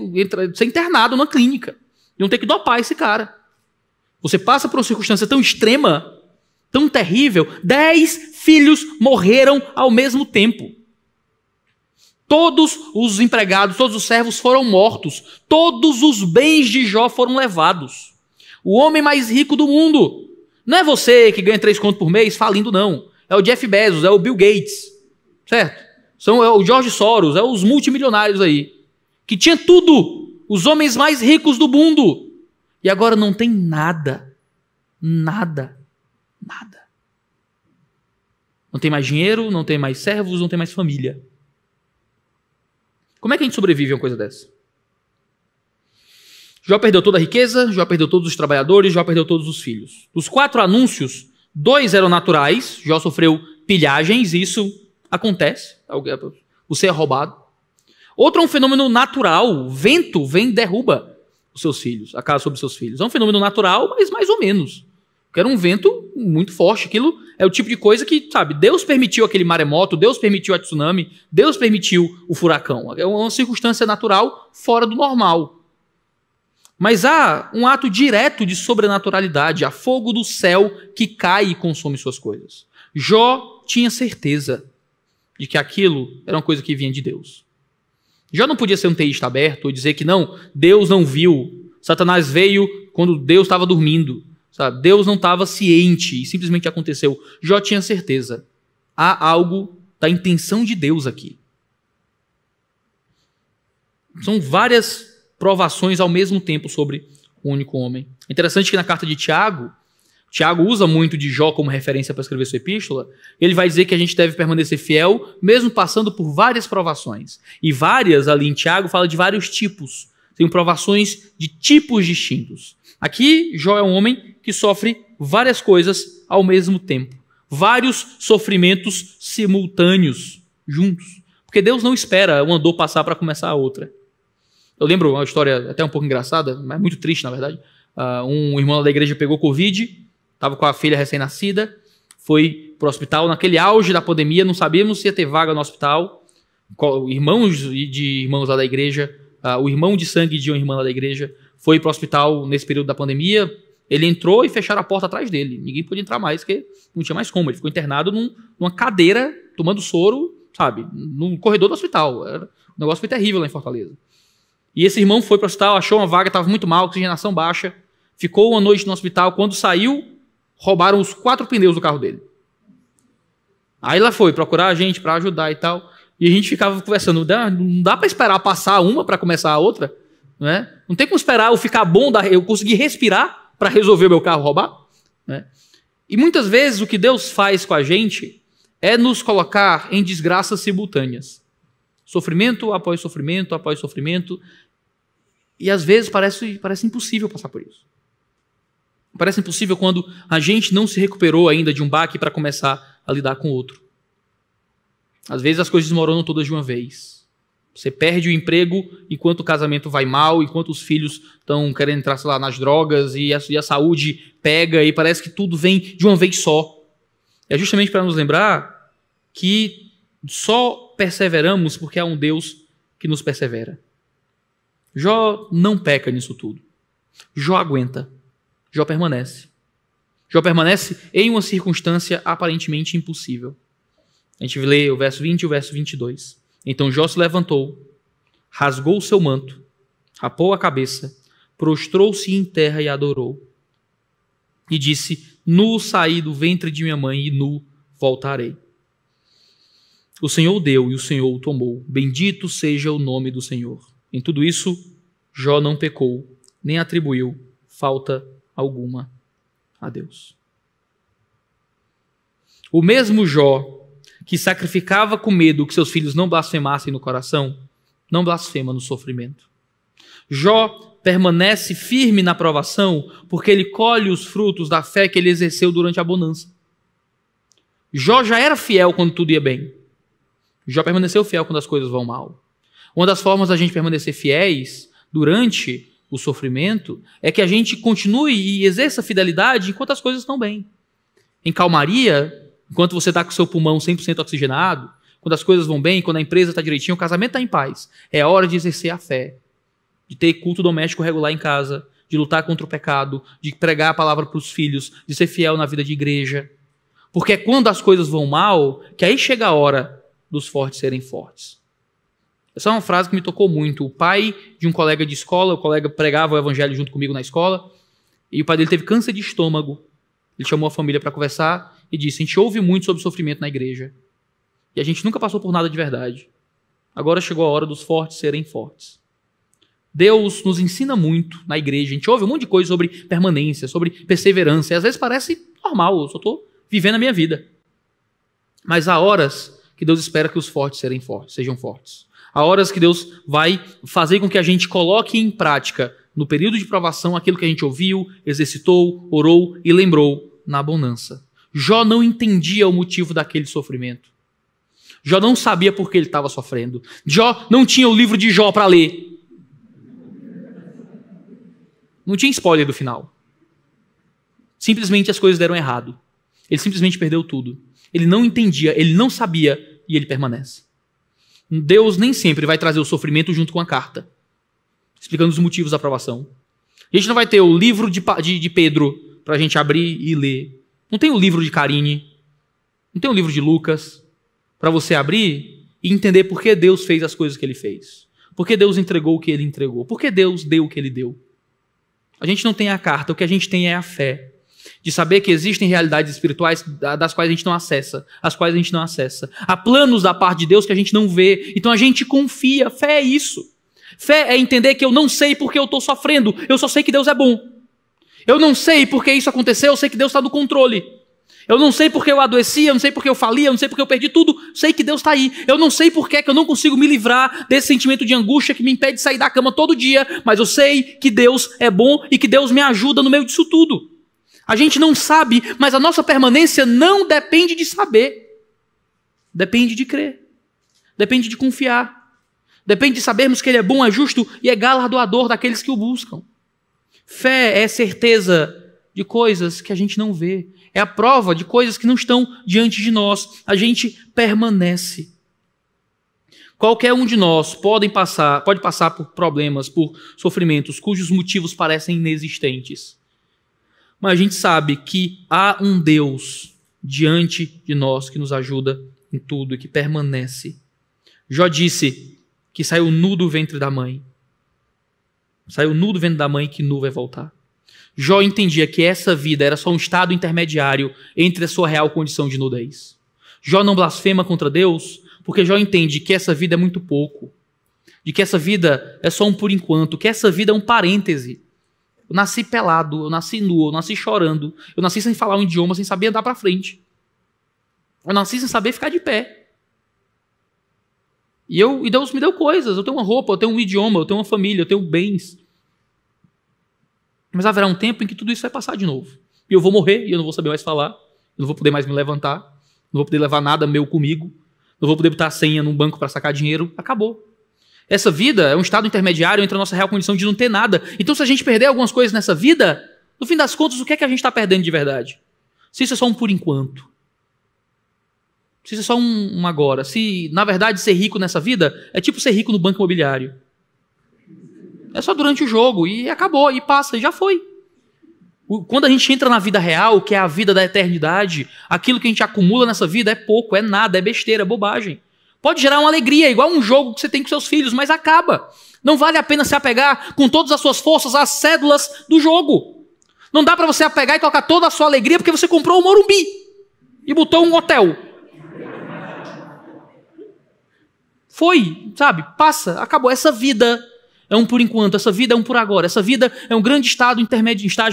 ser internado numa clínica. Iam ter que dopar esse cara. Você passa por uma circunstância tão extrema, tão terrível, 10 filhos morreram ao mesmo tempo. Todos os empregados, todos os servos foram mortos. Todos os bens de Jó foram levados. O homem mais rico do mundo. Não é você que ganha 3 contos por mês falindo, não. É o Jeff Bezos, é o Bill Gates. Certo? É o George Soros, é os multimilionários aí. Que tinha tudo. Os homens mais ricos do mundo. E agora não tem nada. Nada. Nada. Não tem mais dinheiro, não tem mais servos, não tem mais família. Como é que a gente sobrevive a uma coisa dessa? Jó perdeu toda a riqueza, Jó perdeu todos os trabalhadores, Jó perdeu todos os filhos. Dos 4 anúncios, 2 eram naturais. Jó sofreu pilhagens, e isso acontece. Você é roubado. Outro é um fenômeno natural. O vento vem e derruba os seus filhos, a casa sobre os seus filhos. É um fenômeno natural, mas mais ou menos. Porque era um vento muito forte. Aquilo é o tipo de coisa que, sabe, Deus permitiu aquele maremoto, Deus permitiu a tsunami, Deus permitiu o furacão. É uma circunstância natural fora do normal. Mas há um ato direto de sobrenaturalidade, há fogo do céu que cai e consome suas coisas. Jó tinha certeza de que aquilo era uma coisa que vinha de Deus. Jó não podia ser um teísta aberto ou dizer que não, Deus não viu, Satanás veio quando Deus estava dormindo, sabe? Deus não estava ciente e simplesmente aconteceu. Jó tinha certeza. Há algo da intenção de Deus aqui. São várias provações ao mesmo tempo sobre o único homem. É interessante que na carta de Tiago usa muito de Jó como referência para escrever sua epístola. Ele vai dizer que a gente deve permanecer fiel, mesmo passando por várias provações. E várias, ali em Tiago, fala de vários tipos. Tem provações de tipos distintos. Aqui, Jó é um homem que sofre várias coisas ao mesmo tempo. Vários sofrimentos simultâneos, juntos. Porque Deus não espera uma dor passar para começar a outra. Eu lembro uma história até um pouco engraçada, mas muito triste, na verdade. Um irmão da igreja pegou Covid, estava com a filha recém-nascida, foi para o hospital naquele auge da pandemia, não sabíamos se ia ter vaga no hospital. Irmãos de irmãos lá da igreja, o irmão de sangue de uma irmã lá da igreja, foi para o hospital nesse período da pandemia. Ele entrou e fecharam a porta atrás dele. Ninguém podia entrar mais, porque não tinha mais como. Ele ficou internado numa cadeira, tomando soro, sabe, no corredor do hospital. O negócio foi terrível lá em Fortaleza. E esse irmão foi para o hospital, achou uma vaga, estava muito mal, oxigenação baixa, ficou uma noite no hospital. Quando saiu, roubaram os 4 pneus do carro dele. Aí lá foi procurar a gente para ajudar e tal. E a gente ficava conversando, não dá para esperar passar uma para começar a outra, né? Não tem como esperar eu ficar bom, eu conseguir respirar para resolver o meu carro roubar, né? E muitas vezes o que Deus faz com a gente é nos colocar em desgraças simultâneas. Sofrimento após sofrimento, após sofrimento. E às vezes parece impossível passar por isso. Parece impossível quando a gente não se recuperou ainda de um baque para começar a lidar com outro. Às vezes as coisas desmoronam todas de uma vez. Você perde o emprego enquanto o casamento vai mal, enquanto os filhos estão querendo entrar, sei lá, nas drogas e a saúde pega e parece que tudo vem de uma vez só. É justamente para nos lembrar que só perseveramos porque há um Deus que nos persevera. Jó não peca nisso tudo. Jó aguenta. Jó permanece. Jó permanece em uma circunstância aparentemente impossível. A gente lê o verso 20 e o verso 22. Então Jó se levantou, rasgou o seu manto, rapou a cabeça, prostrou-se em terra e adorou. E disse: nu saí do ventre de minha mãe e nu voltarei. O Senhor deu e o Senhor o tomou. Bendito seja o nome do Senhor. Em tudo isso, Jó não pecou, nem atribuiu falta alguma a Deus. O mesmo Jó que sacrificava com medo que seus filhos não blasfemassem no coração, não blasfema no sofrimento. Jó permanece firme na provação porque ele colhe os frutos da fé que ele exerceu durante a bonança. Jó já era fiel quando tudo ia bem. Jó permaneceu fiel quando as coisas vão mal. Uma das formas da gente permanecer fiéis durante o sofrimento é que a gente continue e exerça fidelidade enquanto as coisas estão bem. Em calmaria, enquanto você está com o seu pulmão 100% oxigenado, quando as coisas vão bem, quando a empresa está direitinho, o casamento está em paz, é hora de exercer a fé, de ter culto doméstico regular em casa, de lutar contra o pecado, de pregar a palavra para os filhos, de ser fiel na vida de igreja. Porque é quando as coisas vão mal que aí chega a hora dos fortes serem fortes. Essa é uma frase que me tocou muito. O pai de um colega de escola, o colega pregava o evangelho junto comigo na escola, e o pai dele teve câncer de estômago. Ele chamou a família para conversar e disse: a gente ouve muito sobre sofrimento na igreja. E a gente nunca passou por nada de verdade. Agora chegou a hora dos fortes serem fortes. Deus nos ensina muito na igreja. A gente ouve um monte de coisa sobre permanência, sobre perseverança. E às vezes parece normal, eu só estou vivendo a minha vida. Mas há horas que Deus espera que os fortes sejam fortes. Há horas que Deus vai fazer com que a gente coloque em prática, no período de provação, aquilo que a gente ouviu, exercitou, orou e lembrou na bonança. Jó não entendia o motivo daquele sofrimento. Jó não sabia por que ele estava sofrendo. Jó não tinha o livro de Jó para ler. Não tinha spoiler do final. Simplesmente as coisas deram errado. Ele simplesmente perdeu tudo. Ele não entendia, ele não sabia e ele permanece. Deus nem sempre vai trazer o sofrimento junto com a carta, explicando os motivos da aprovação. A gente não vai ter o livro de Pedro para a gente abrir e ler. Não tem o livro de Karine. Não tem o livro de Lucas para você abrir e entender por que Deus fez as coisas que ele fez. Por que Deus entregou o que ele entregou. Por que Deus deu o que ele deu. A gente não tem a carta, o que a gente tem é a fé. De saber que existem realidades espirituais das quais a gente não acessa, as quais a gente não acessa. Há planos da parte de Deus que a gente não vê, então a gente confia, fé é isso. Fé é entender que eu não sei porque eu estou sofrendo, eu só sei que Deus é bom. Eu não sei porque isso aconteceu, eu sei que Deus está no controle. Eu não sei porque eu adoeci, eu não sei porque eu fali, eu não sei porque eu perdi tudo, sei que Deus está aí. Eu não sei porque que eu não consigo me livrar desse sentimento de angústia que me impede de sair da cama todo dia, mas eu sei que Deus é bom e que Deus me ajuda no meio disso tudo. A gente não sabe, mas a nossa permanência não depende de saber. Depende de crer. Depende de confiar. Depende de sabermos que Ele é bom, é justo e é galardoador daqueles que o buscam. Fé é certeza de coisas que a gente não vê. É a prova de coisas que não estão diante de nós. A gente permanece. Qualquer um de nós pode passar por problemas, por sofrimentos cujos motivos parecem inexistentes. Mas a gente sabe que há um Deus diante de nós que nos ajuda em tudo e que permanece. Jó disse que saiu nu do ventre da mãe. Saiu nu do ventre da mãe, que nu vai voltar. Jó entendia que essa vida era só um estado intermediário entre a sua real condição de nudez. Jó não blasfema contra Deus, porque Jó entende que essa vida é muito pouco, de que essa vida é só um por enquanto, que essa vida é um parêntese. Eu nasci pelado, eu nasci nu, eu nasci chorando, eu nasci sem falar um idioma, sem saber andar para frente. Eu nasci sem saber ficar de pé. E Deus me deu coisas, eu tenho uma roupa, eu tenho um idioma, eu tenho uma família, eu tenho bens. Mas haverá um tempo em que tudo isso vai passar de novo. E eu vou morrer e eu não vou saber mais falar, eu não vou poder mais me levantar, não vou poder levar nada meu comigo, não vou poder botar a senha num banco para sacar dinheiro, acabou. Essa vida é um estado intermediário entre a nossa real condição de não ter nada. Então, se a gente perder algumas coisas nessa vida, no fim das contas, o que é que a gente está perdendo de verdade? Se isso é só um por enquanto. Se isso é só um agora. Se, na verdade, ser rico nessa vida é tipo ser rico no banco imobiliário. É só durante o jogo e acabou, e passa, e já foi. Quando a gente entra na vida real, que é a vida da eternidade, aquilo que a gente acumula nessa vida é pouco, é nada, é besteira, é bobagem. Pode gerar uma alegria, igual um jogo que você tem com seus filhos, mas acaba. Não vale a pena se apegar com todas as suas forças às cédulas do jogo. Não dá para você apegar e colocar toda a sua alegria porque você comprou um Morumbi e botou um hotel. Foi, sabe? Passa, acabou. Essa vida é um por enquanto, essa vida é um por agora. Essa vida é um grande estágio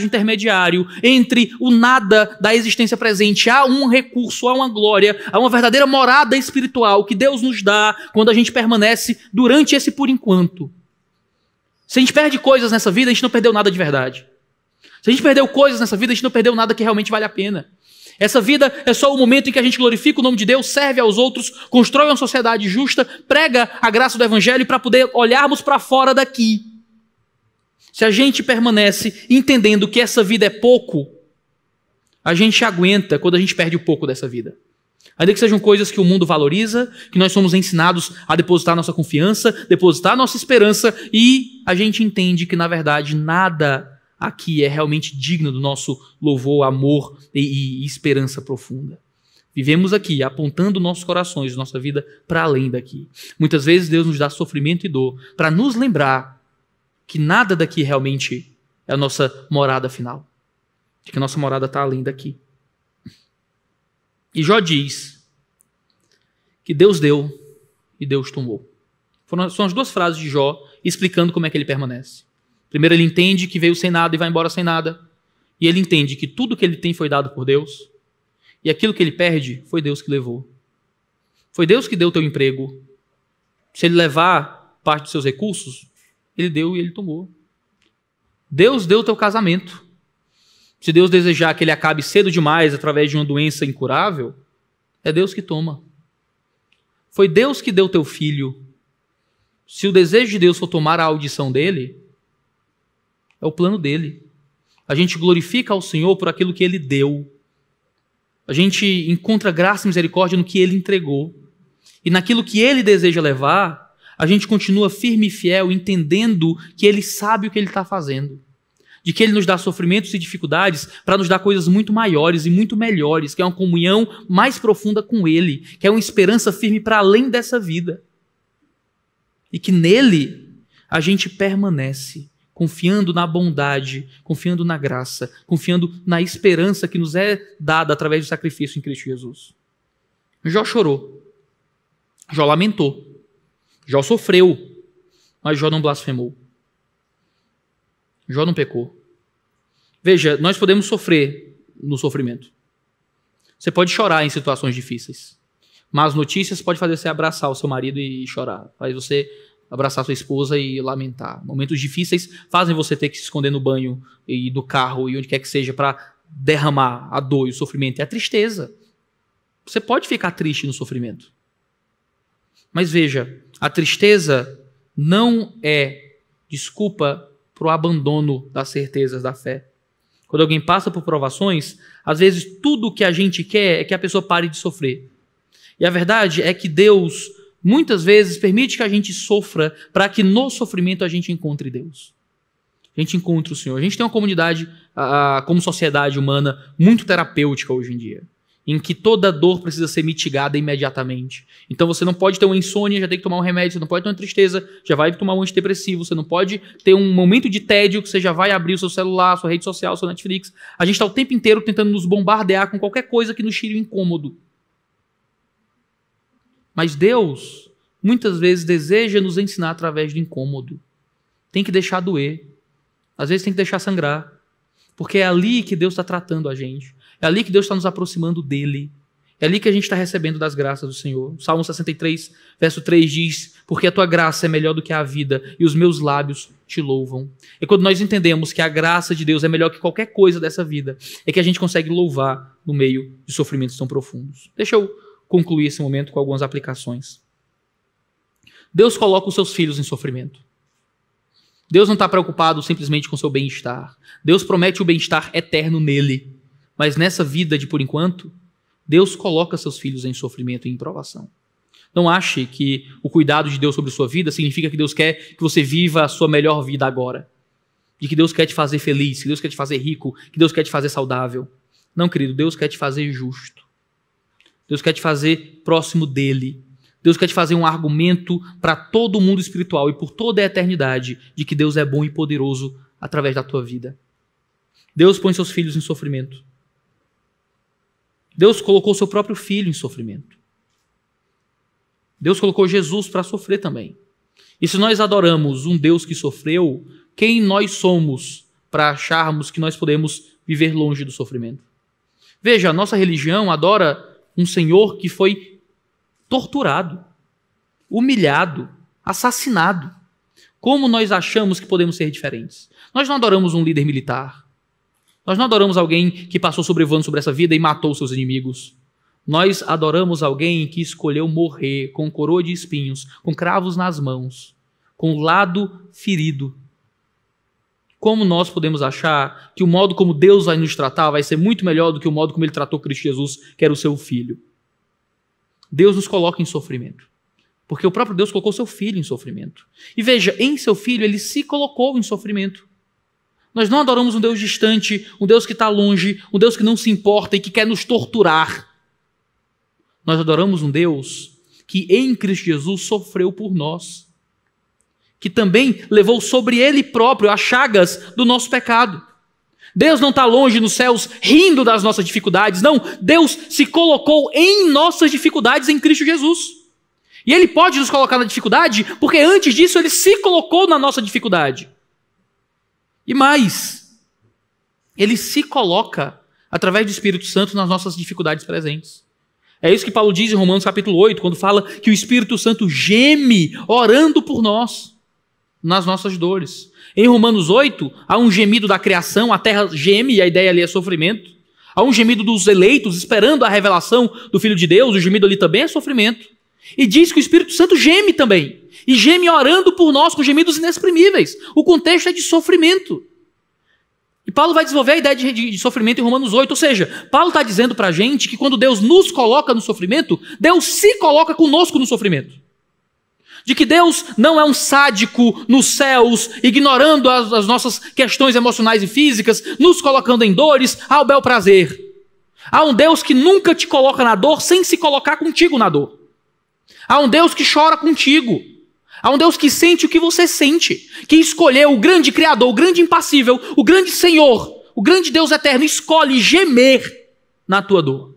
intermediário entre o nada da existência presente. Há um recurso, há uma glória, há uma verdadeira morada espiritual que Deus nos dá quando a gente permanece durante esse por enquanto. Se a gente perde coisas nessa vida, a gente não perdeu nada de verdade. Se a gente perdeu coisas nessa vida, a gente não perdeu nada que realmente vale a pena. Essa vida é só o momento em que a gente glorifica o nome de Deus, serve aos outros, constrói uma sociedade justa, prega a graça do Evangelho para poder olharmos para fora daqui. Se a gente permanece entendendo que essa vida é pouco, a gente aguenta quando a gente perde o pouco dessa vida. Ainda que sejam coisas que o mundo valoriza, que nós somos ensinados a depositar nossa confiança, depositar nossa esperança, e a gente entende que, na verdade, nada aqui é realmente digno do nosso louvor, amor e esperança profunda. Vivemos aqui apontando nossos corações, nossa vida para além daqui. Muitas vezes Deus nos dá sofrimento e dor para nos lembrar que nada daqui realmente é a nossa morada final. De que a nossa morada está além daqui. E Jó diz que Deus deu e Deus tomou. São as duas frases de Jó explicando como é que ele permanece. Primeiro, ele entende que veio sem nada e vai embora sem nada. E ele entende que tudo que ele tem foi dado por Deus. E aquilo que ele perde, foi Deus que levou. Foi Deus que deu o teu emprego. Se ele levar parte dos seus recursos, ele deu e ele tomou. Deus deu o teu casamento. Se Deus desejar que ele acabe cedo demais através de uma doença incurável, é Deus que toma. Foi Deus que deu o teu filho. Se o desejo de Deus for tomar a audição dele, é o plano dele. A gente glorifica ao Senhor por aquilo que ele deu. A gente encontra graça e misericórdia no que ele entregou. E naquilo que ele deseja levar, a gente continua firme e fiel, entendendo que ele sabe o que ele está fazendo. De que ele nos dá sofrimentos e dificuldades para nos dar coisas muito maiores e muito melhores, que é uma comunhão mais profunda com ele, que é uma esperança firme para além dessa vida. E que nele a gente permanece, confiando na bondade, confiando na graça, confiando na esperança que nos é dada através do sacrifício em Cristo Jesus. Jó chorou, Jó lamentou, Jó sofreu, Mas Jó não blasfemou. Jó não pecou. Veja, nós podemos sofrer no sofrimento. Você pode chorar em situações difíceis. Más notícias pode fazer você abraçar o seu marido e chorar. Faz você abraçar sua esposa e lamentar. Momentos difíceis fazem você ter que se esconder no banho e do carro e onde quer que seja para derramar a dor e o sofrimento e a tristeza. Você pode ficar triste no sofrimento. Mas veja, a tristeza não é desculpa para o abandono das certezas da fé. Quando alguém passa por provações, às vezes tudo o que a gente quer é que a pessoa pare de sofrer. E a verdade é que Deus, muitas vezes, permite que a gente sofra para que no sofrimento a gente encontre Deus. A gente encontre o Senhor. A gente tem uma comunidade, como sociedade humana, muito terapêutica hoje em dia, em que toda dor precisa ser mitigada imediatamente. Então você não pode ter uma insônia, já tem que tomar um remédio, você não pode ter uma tristeza, já vai tomar um antidepressivo, você não pode ter um momento de tédio que você já vai abrir o seu celular, sua rede social, seu Netflix. A gente está o tempo inteiro tentando nos bombardear com qualquer coisa que nos tire o incômodo. Mas Deus, muitas vezes, deseja nos ensinar através do incômodo. Tem que deixar doer. Às vezes tem que deixar sangrar. Porque é ali que Deus está tratando a gente. É ali que Deus está nos aproximando dele. É ali que a gente está recebendo das graças do Senhor. Salmo 63, verso 3 diz: porque a tua graça é melhor do que a vida e os meus lábios te louvam. E quando nós entendemos que a graça de Deus é melhor que qualquer coisa dessa vida, é que a gente consegue louvar no meio de sofrimentos tão profundos. Deixa eu concluir esse momento com algumas aplicações. Deus coloca os seus filhos em sofrimento. Deus não está preocupado simplesmente com o seu bem-estar. Deus promete o bem-estar eterno nele. Mas nessa vida de por enquanto, Deus coloca seus filhos em sofrimento e em provação. Não ache que o cuidado de Deus sobre sua vida significa que Deus quer que você viva a sua melhor vida agora. E que Deus quer te fazer feliz, que Deus quer te fazer rico, que Deus quer te fazer saudável. Não, querido, Deus quer te fazer justo. Deus quer te fazer próximo dele. Deus quer te fazer um argumento para todo o mundo espiritual e por toda a eternidade de que Deus é bom e poderoso através da tua vida. Deus põe seus filhos em sofrimento. Deus colocou seu próprio filho em sofrimento. Deus colocou Jesus para sofrer também. E se nós adoramos um Deus que sofreu, quem nós somos para acharmos que nós podemos viver longe do sofrimento? Veja, a nossa religião adora um Senhor que foi torturado, humilhado, assassinado. Como nós achamos que podemos ser diferentes? Nós não adoramos um líder militar. Nós não adoramos alguém que passou sobrevoando sobre essa vida e matou seus inimigos. Nós adoramos alguém que escolheu morrer com coroa de espinhos, com cravos nas mãos, com o lado ferido. Como nós podemos achar que o modo como Deus vai nos tratar vai ser muito melhor do que o modo como ele tratou Cristo Jesus, que era o seu filho? Deus nos coloca em sofrimento, porque o próprio Deus colocou seu filho em sofrimento. E veja, em seu filho ele se colocou em sofrimento. Nós não adoramos um Deus distante, um Deus que está longe, um Deus que não se importa e que quer nos torturar. Nós adoramos um Deus que em Cristo Jesus sofreu por nós, que também levou sobre ele próprio as chagas do nosso pecado. Deus não está longe nos céus rindo das nossas dificuldades, não. Deus se colocou em nossas dificuldades em Cristo Jesus. E ele pode nos colocar na dificuldade porque antes disso ele se colocou na nossa dificuldade. E mais, ele se coloca através do Espírito Santo nas nossas dificuldades presentes. É isso que Paulo diz em Romanos capítulo 8, quando fala que o Espírito Santo geme orando por nós nas nossas dores. Em Romanos 8, há um gemido da criação, a terra geme, e a ideia ali é sofrimento. Há um gemido dos eleitos, esperando a revelação do Filho de Deus, o gemido ali também é sofrimento. E diz que o Espírito Santo geme também, e geme orando por nós com gemidos inexprimíveis. O contexto é de sofrimento. E Paulo vai desenvolver a ideia de sofrimento em Romanos 8, ou seja, Paulo está dizendo para a gente que quando Deus nos coloca no sofrimento, Deus se coloca conosco no sofrimento. De que Deus não é um sádico nos céus, ignorando as nossas questões emocionais e físicas, nos colocando em dores ao bel prazer. Há um Deus que nunca te coloca na dor sem se colocar contigo na dor. Há um Deus que chora contigo. Há um Deus que sente o que você sente, que escolheu o grande Criador, o grande impassível, o grande Senhor, o grande Deus eterno, escolhe gemer na tua dor.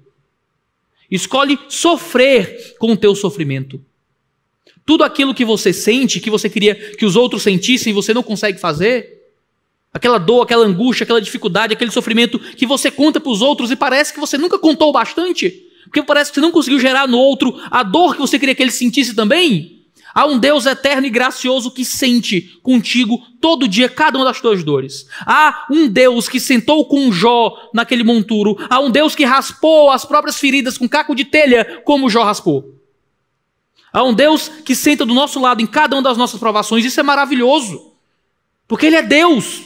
Escolhe sofrer com o teu sofrimento. Tudo aquilo que você sente, que você queria que os outros sentissem e você não consegue fazer, aquela dor, aquela angústia, aquela dificuldade, aquele sofrimento que você conta para os outros e parece que você nunca contou bastante, porque parece que você não conseguiu gerar no outro a dor que você queria que ele sentisse também. Há um Deus eterno e gracioso que sente contigo todo dia cada uma das tuas dores. Há um Deus que sentou com Jó naquele monturo. Há um Deus que raspou as próprias feridas com caco de telha, como Jó raspou. Há um Deus que senta do nosso lado em cada uma das nossas provações. Isso é maravilhoso. Porque Ele é Deus.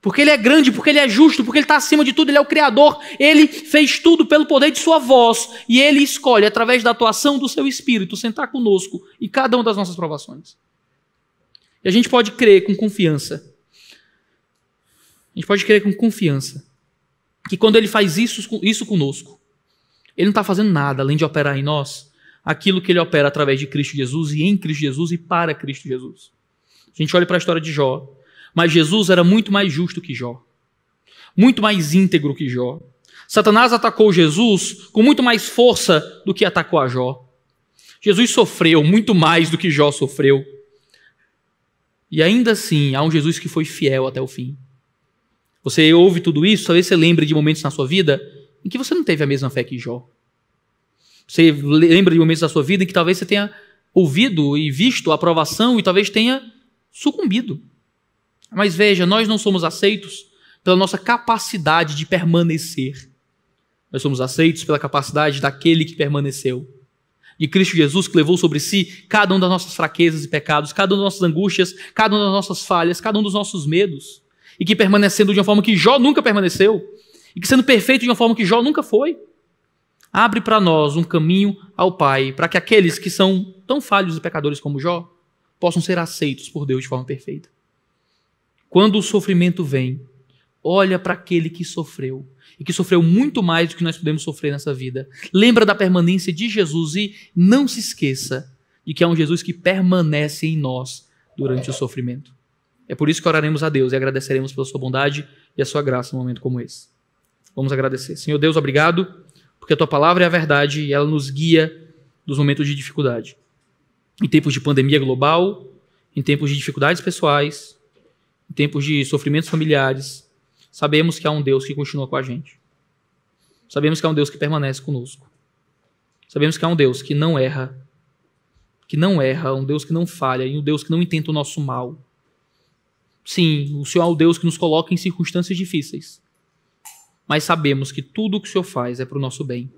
Porque Ele é grande, porque Ele é justo, porque Ele está acima de tudo, Ele é o Criador. Ele fez tudo pelo poder de sua voz. E Ele escolhe, através da atuação do seu Espírito, sentar conosco em cada uma das nossas provações. E a gente pode crer com confiança. A gente pode crer com confiança que quando Ele faz isso conosco, Ele não está fazendo nada além de operar em nós aquilo que Ele opera através de Cristo Jesus e em Cristo Jesus e para Cristo Jesus. A gente olha para a história de Jó. Mas Jesus era muito mais justo que Jó. Muito mais íntegro que Jó. Satanás atacou Jesus com muito mais força do que atacou a Jó. Jesus sofreu muito mais do que Jó sofreu. E ainda assim, há um Jesus que foi fiel até o fim. Você ouve tudo isso, talvez você lembre de momentos na sua vida em que você não teve a mesma fé que Jó. Você lembra de momentos da sua vida em que talvez você tenha ouvido e visto a aprovação e talvez tenha sucumbido. Mas veja, nós não somos aceitos pela nossa capacidade de permanecer. Nós somos aceitos pela capacidade daquele que permaneceu. De Cristo Jesus, que levou sobre si cada uma das nossas fraquezas e pecados, cada uma das nossas angústias, cada uma das nossas falhas, cada um dos nossos medos. E que permanecendo de uma forma que Jó nunca permaneceu. E que sendo perfeito de uma forma que Jó nunca foi. Abre para nós um caminho ao Pai, para que aqueles que são tão falhos e pecadores como Jó possam ser aceitos por Deus de forma perfeita. Quando o sofrimento vem, olha para aquele que sofreu, e que sofreu muito mais do que nós podemos sofrer nessa vida. Lembra da permanência de Jesus e não se esqueça de que há um Jesus que permanece em nós durante o sofrimento. É por isso que oraremos a Deus e agradeceremos pela sua bondade e a sua graça num momento como esse. Vamos agradecer. Senhor Deus, obrigado, porque a tua palavra é a verdade e ela nos guia nos momentos de dificuldade. Em tempos de pandemia global, em tempos de dificuldades pessoais, em tempos de sofrimentos familiares, sabemos que há um Deus que continua com a gente. Sabemos que há um Deus que permanece conosco. Sabemos que há um Deus que não erra, um Deus que não falha e um Deus que não intenta o nosso mal. Sim, o Senhor é o Deus que nos coloca em circunstâncias difíceis, mas sabemos que tudo o que o Senhor faz é para o nosso bem.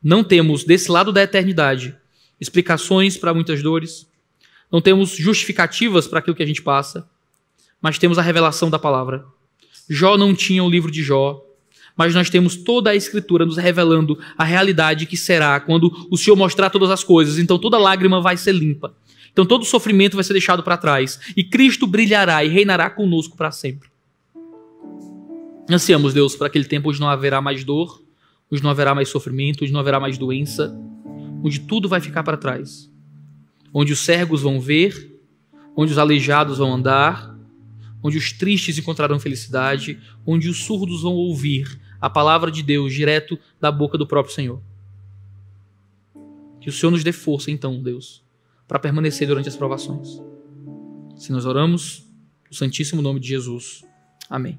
Não temos, desse lado da eternidade, explicações para muitas dores, não temos justificativas para aquilo que a gente passa, mas temos a revelação da palavra. Jó não tinha o livro de Jó, mas nós temos toda a Escritura nos revelando a realidade que será quando o Senhor mostrar todas as coisas. Então toda lágrima vai ser limpa. Então todo sofrimento vai ser deixado para trás. E Cristo brilhará e reinará conosco para sempre. Ansiamos, Deus, para aquele tempo onde não haverá mais dor, onde não haverá mais sofrimento, onde não haverá mais doença, onde tudo vai ficar para trás. Onde os cegos vão ver, onde os aleijados vão andar, onde os tristes encontrarão felicidade, onde os surdos vão ouvir a palavra de Deus direto da boca do próprio Senhor. Que o Senhor nos dê força, então, Deus, para permanecer durante as provações. Se nós oramos, no Santíssimo nome de Jesus. Amém.